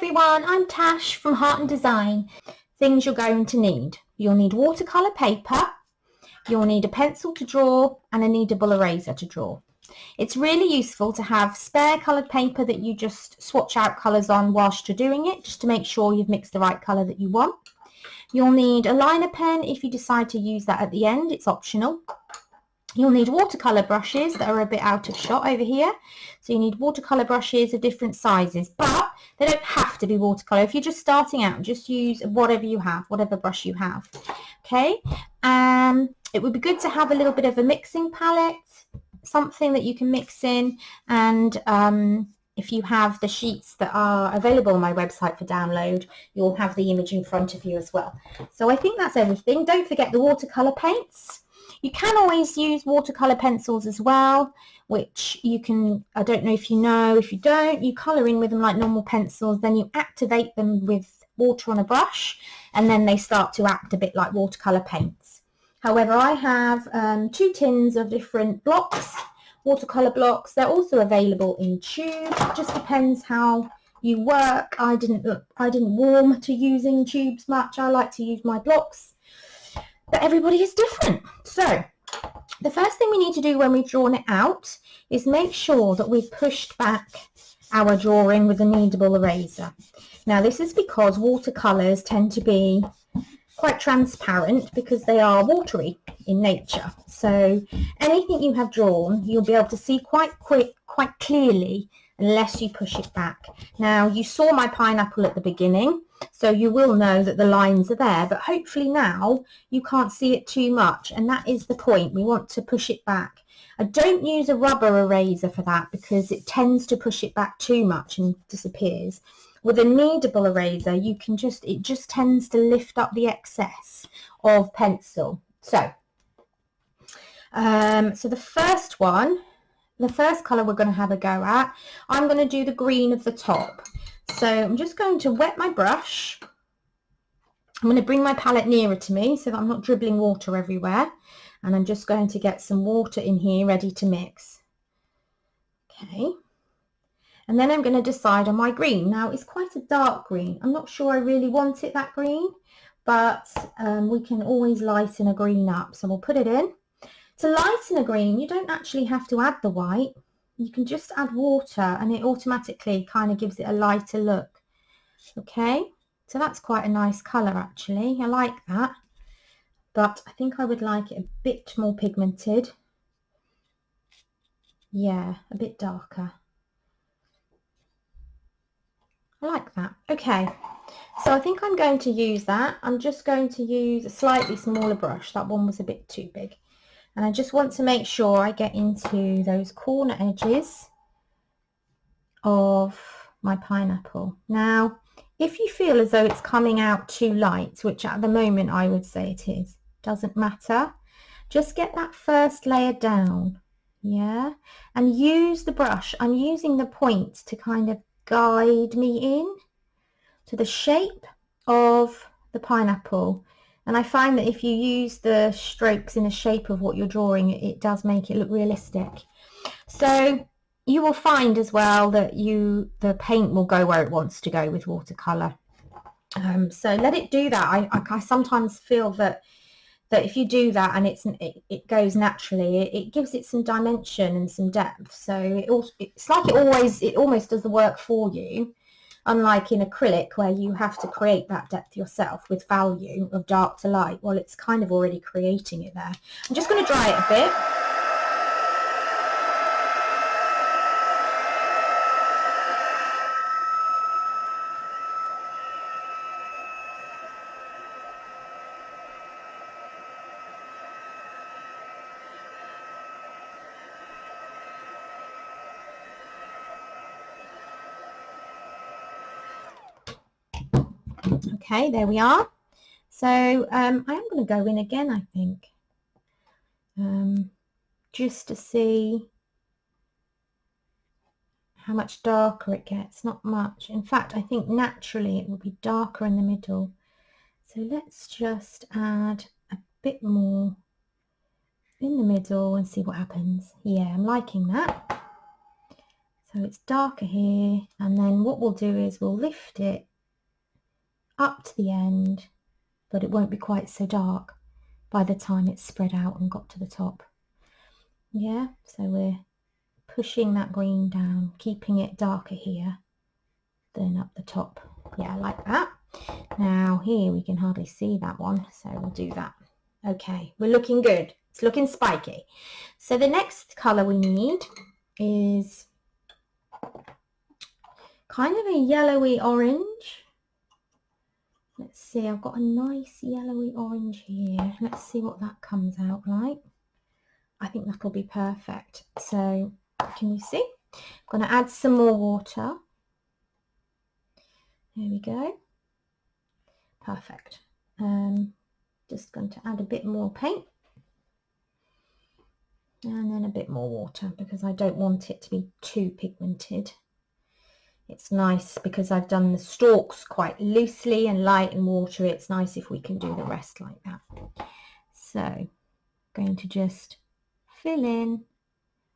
everyone, I'm Tash from Heart and Design. Things you're going to need. You'll need watercolour paper, you'll need a pencil to draw and a kneadable eraser to draw. It's really useful to have spare coloured paper that you just swatch out colours on whilst you're doing it, just to make sure you've mixed the right colour that you want. You'll need a liner pen if you decide to use that at the end, it's optional. You'll need watercolour brushes that are a bit out of shot over here. So you need watercolour brushes of different sizes, but they don't have to be watercolour. If you're just starting out, just use whatever you have, whatever brush you have. Okay, it would be good to have a little bit of a mixing palette, something that you can mix in, and if you have the sheets that are available on my website for download, you'll have the image in front of you as well. So I think that's everything. Don't forget the watercolour paints. You can always use watercolour pencils as well, which you can, I don't know if you know, if you don't, you colour in with them like normal pencils, then you activate them with water on a brush, and then they start to act a bit like watercolour paints. However, I have 2 tins of different blocks, watercolour blocks. They're also available in tubes. It just depends how you work. I didn't warm to using tubes much. I like to use my blocks. But everybody is different. So the first thing we need to do when we've drawn it out is make sure that we've pushed back our drawing with a kneadable eraser. Now this is because watercolours tend to be quite transparent because they are watery in nature. So anything you have drawn, you'll be able to see quite clearly unless you push it back. Now you saw my pineapple at the beginning, so you will know that the lines are there, but hopefully now you can't see it too much, and that is the point. We want to push it back. I don't use a rubber eraser for that because it tends to push it back too much and disappears. With a kneadable eraser, you can it just tends to lift up the excess of pencil. So, so the first one, the first colour we're going to have a go at, I'm going to do the green of the top. So I'm just going to wet my brush. I'm going to bring my palette nearer to me so that I'm not dribbling water everywhere. And I'm just going to get some water in here ready to mix. Okay. And then I'm going to decide on my green. Now it's quite a dark green. I'm not sure I really want it that green, but we can always lighten a green up. So we'll put it in. To lighten a green, you don't actually have to add the white. You can just add water and it automatically kind of gives it a lighter look. Okay, so that's quite a nice colour actually. I like that, but I think I would like it a bit more pigmented. Yeah, a bit darker. I like that. Okay, so I think I'm going to use that. I'm just going to use a slightly smaller brush. That one was a bit too big. And I just want to make sure I get into those corner edges of my pineapple. Now, if you feel as though it's coming out too light, which at the moment I would say it is, doesn't matter. Just get that first layer down, yeah? And use the brush. I'm using the points to kind of guide me in to the shape of the pineapple. And I find that if you use the strokes in the shape of what you're drawing, it does make it look realistic. So you will find as well that the paint will go where it wants to go with watercolour. So let it do that. I sometimes feel that if you do that and it goes naturally, it gives it some dimension and some depth. So it's like it almost does the work for you. Unlike in acrylic where you have to create that depth yourself with value of dark to light, well, it's kind of already creating it there. I'm just going to dry it a bit. Okay, there we are. So I am going to go in again, I think, just to see how much darker it gets. Not much. In fact, I think naturally it will be darker in the middle. So let's just add a bit more in the middle and see what happens. Yeah, I'm liking that. So it's darker here, and then what we'll do is we'll lift it up to the end, but it won't be quite so dark by the time it's spread out and got to the top. Yeah, so we're pushing that green down, keeping it darker here than up the top. Yeah, like that. Now here we can hardly see that one, so we'll do that. Okay, we're looking good. It's looking spiky. So the next colour we need is kind of a yellowy orange. Let's see, I've got a nice yellowy orange here. Let's see what that comes out like. I think that'll be perfect. So can you see? I'm going to add some more water. There we go. Perfect. Just going to add a bit more paint. And then a bit more water because I don't want it to be too pigmented. It's nice because I've done the stalks quite loosely and light and watery. It's nice if we can do the rest like that. So going to just fill in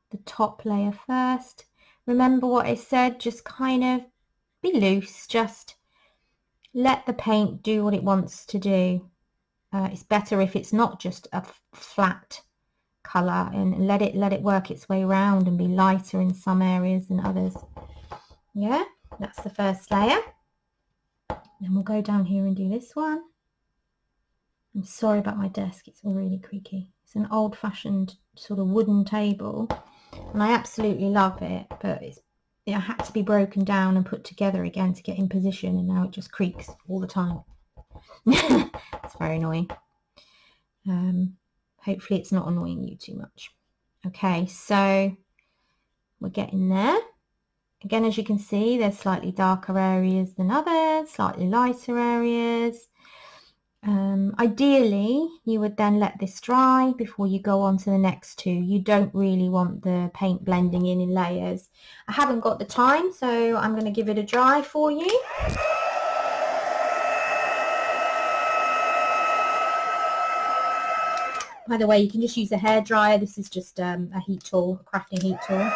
the top layer first. Remember what I said, just kind of be loose, just let the paint do what it wants to do. It's better if it's not just a flat colour, and let it work its way around and be lighter in some areas than others. Yeah, that's the first layer. Then we'll go down here and do this one. I'm sorry about my desk, it's really creaky. It's an old-fashioned sort of wooden table and I absolutely love it, but it had to be broken down and put together again to get in position, and now it just creaks all the time. It's very annoying. Hopefully it's not annoying you too much. Okay, so we're getting there. Again, as you can see, there's slightly darker areas than others, slightly lighter areas. Ideally, you would then let this dry before you go on to the next two. You don't really want the paint blending in layers. I haven't got the time, so I'm going to give it a dry for you. By the way, you can just use a hairdryer. This is just a heat tool, a crafting heat tool.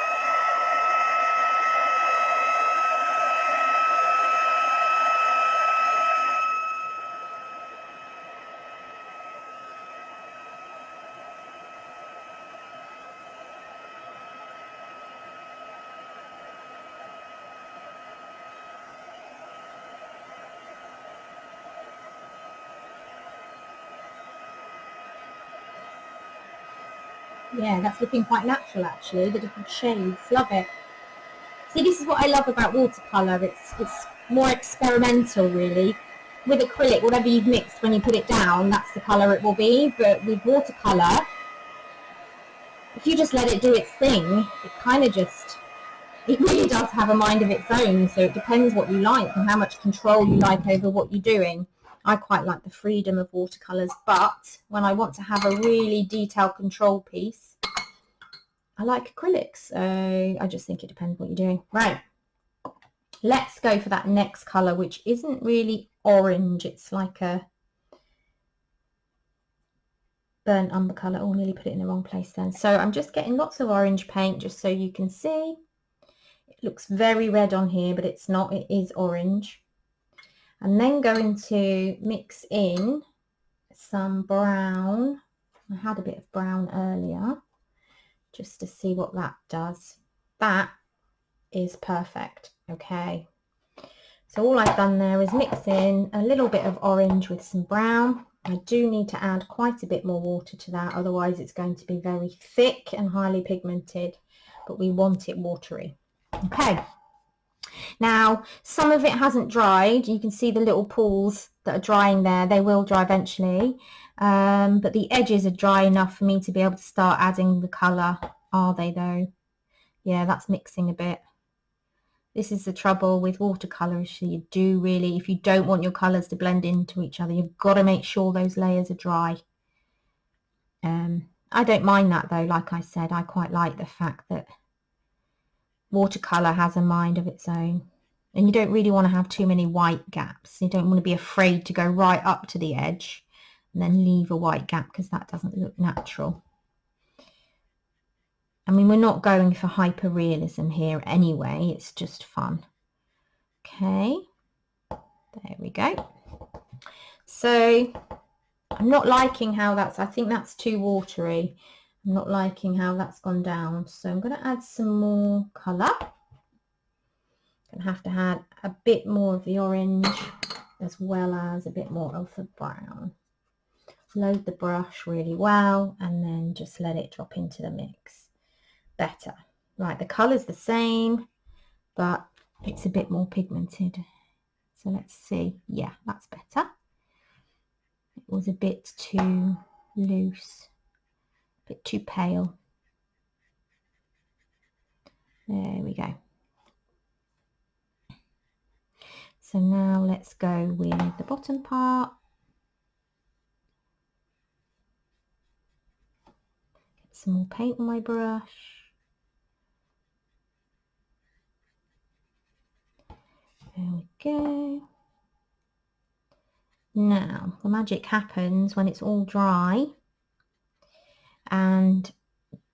Yeah, that's looking quite natural actually, the different shades, love it. See, this is what I love about watercolour, it's more experimental really. With acrylic, whatever you've mixed when you put it down, that's the colour it will be, but with watercolour, if you just let it do its thing, it kind of just, it really does have a mind of its own, so it depends what you like and how much control you like over what you're doing. I quite like the freedom of watercolours, but when I want to have a really detailed control piece, I like acrylics. So I just think it depends what you're doing. Right, let's go for that next colour, which isn't really orange. It's like a burnt umber colour. Oh, nearly put it in the wrong place then. So I'm just getting lots of orange paint just so you can see. It looks very red on here, but it's not. It is orange. And then going to mix in some brown. I had a bit of brown earlier just to see what that does. That is perfect. Okay, so all I've done there is mix in a little bit of orange with some brown. I do need to add quite a bit more water to that, otherwise it's going to be very thick and highly pigmented, but we want it watery. Okay. Now, some of it hasn't dried. You can see the little pools that are drying there. They will dry eventually, but the edges are dry enough for me to be able to start adding the colour. Are they though? Yeah, that's mixing a bit. This is the trouble with watercolour. You do really, if you don't want your colours to blend into each other, you've got to make sure those layers are dry. I don't mind that though. Like I said, I quite like the fact that watercolour has a mind of its own, and you don't really want to have too many white gaps. You don't want to be afraid to go right up to the edge and then leave a white gap, because that doesn't look natural. I mean, we're not going for hyper realism here anyway, it's just fun. Okay, there we go. So I'm not liking how that's, I think that's too watery. I'm not liking how that's gone down, so I'm going to add some more colour. Gonna have to add a bit more of the orange as well as a bit more of the brown. Load the brush really well and then just let it drop into the mix. Better. Right, the colour's the same, but it's a bit more pigmented. So let's see. Yeah, that's better. It was a bit too loose, a bit too pale. There we go. So now let's go with the bottom part. Get some more paint on my brush. There we go. Now the magic happens when it's all dry, and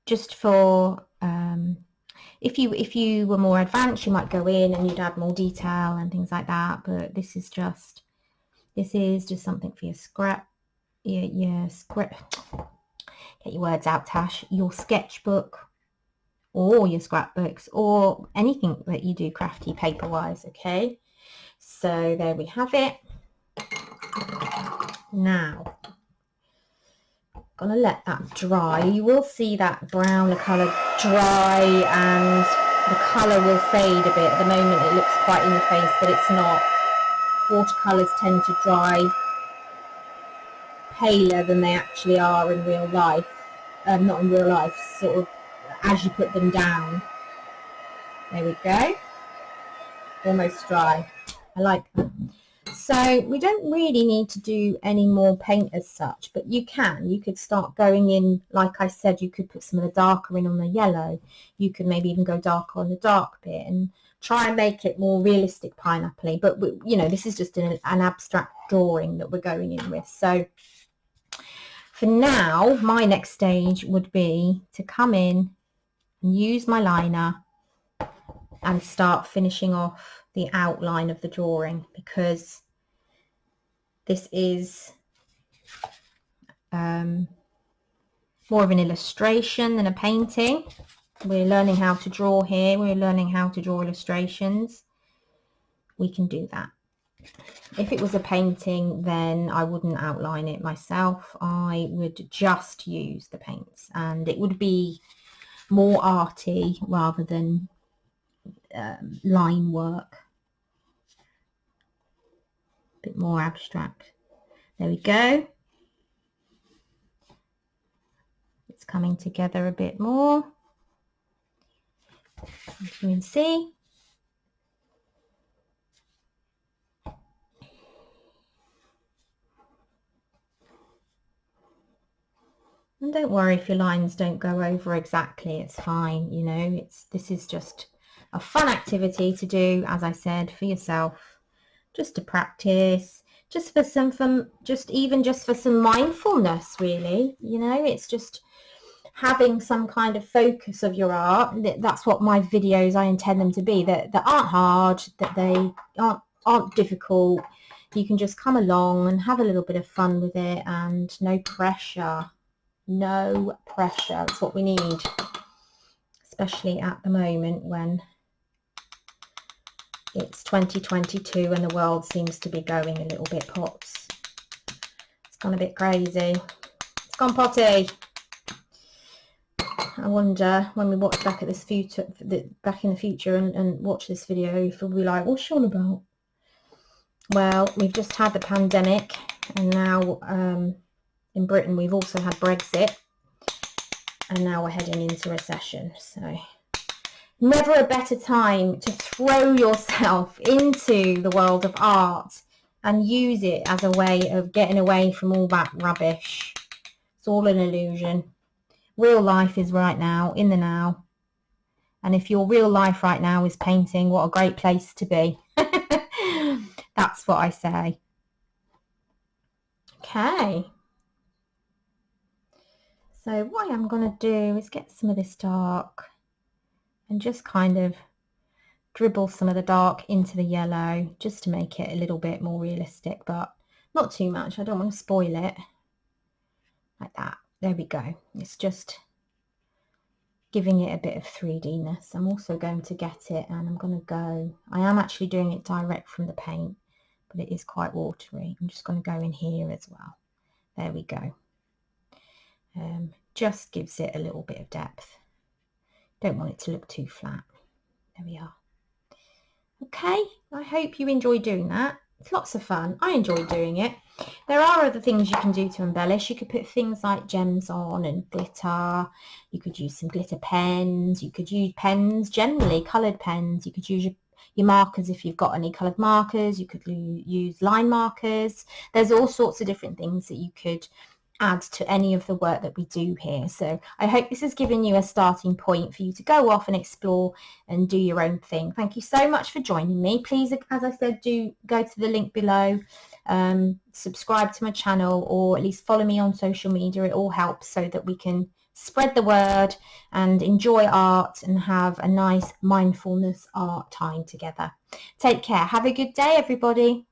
just for if you were more advanced, you might go in and you'd add more detail and things like that, but this is just something for your scrap, your script. Get your words out, Tash. Your sketchbook or your scrapbooks or anything that you do crafty paper wise. Okay, so there we have it. Now I'm gonna let that dry. You will see that brown colour dry and the colour will fade a bit. At the moment it looks quite in your face, but it's not. Watercolours tend to dry paler than they actually are in real life. Not in real life, sort of as you put them down. There we go. Almost dry. I like that. So we don't really need to do any more paint as such, but you could start going in, like I said, you could put some of the darker in on the yellow. You could maybe even go darker on the dark bit and try and make it more realistic pineapple-y. But you know, this is just an abstract drawing that we're going in with. So for now, my next stage would be to come in and use my liner and start finishing off the outline of the drawing, because this is more of an illustration than a painting. We're learning how to draw here. We're learning how to draw illustrations. We can do that. If it was a painting, then I wouldn't outline it myself. I would just use the paints, and it would be more arty rather than line work. A bit more abstract. There we go. It's coming together a bit more, as you can see. And don't worry if your lines don't go over exactly, it's fine, you know, this is just a fun activity to do, as I said, for yourself, just to practice, just for some just for some mindfulness, really. You know, it's just having some kind of focus of your art. That's what my videos, I intend them to be, that aren't hard, that they aren't difficult. You can just come along and have a little bit of fun with it, and no pressure. No pressure. That's what we need, especially at the moment when it's 2022 and the world seems to be going a little bit pots. It's gone a bit crazy. It's gone potty. I wonder when we watch back at this back in the future and watch this video, if we'll be like, what's she on about? Well, we've just had the pandemic, and now in Britain we've also had Brexit, and now we're heading into recession. So never a better time to throw yourself into the world of art and use it as a way of getting away from all that rubbish. It's all an illusion. Real life is right now, in the now. And if your real life right now is painting, what a great place to be. That's what I say. Okay. So what I'm going to do is get some of this dark and just kind of dribble some of the dark into the yellow just to make it a little bit more realistic, but not too much. I don't want to spoil it. Like that. There we go. It's just giving it a bit of 3D-ness. I'm also going to get it, and I'm going to go, I am actually doing it direct from the paint, but it is quite watery. I'm just going to go in here as well. There we go. Just gives it a little bit of depth. Don't want it to look too flat. There we are. Okay, I hope you enjoy doing that. It's lots of fun. I enjoy doing it. There are other things you can do to embellish. You could put things like gems on and glitter. You could use some glitter pens. You could use pens, generally coloured pens. You could use your markers if you've got any coloured markers. You could use line markers. There's all sorts of different things that you could add to any of the work that we do here. So I hope this has given you a starting point for you to go off and explore and do your own thing. Thank you so much for joining me. Please, as I said, do go to the link below, subscribe to my channel, or at least follow me on social media. It all helps so that we can spread the word and enjoy art and have a nice mindfulness art time together. Take care. Have a good day, everybody.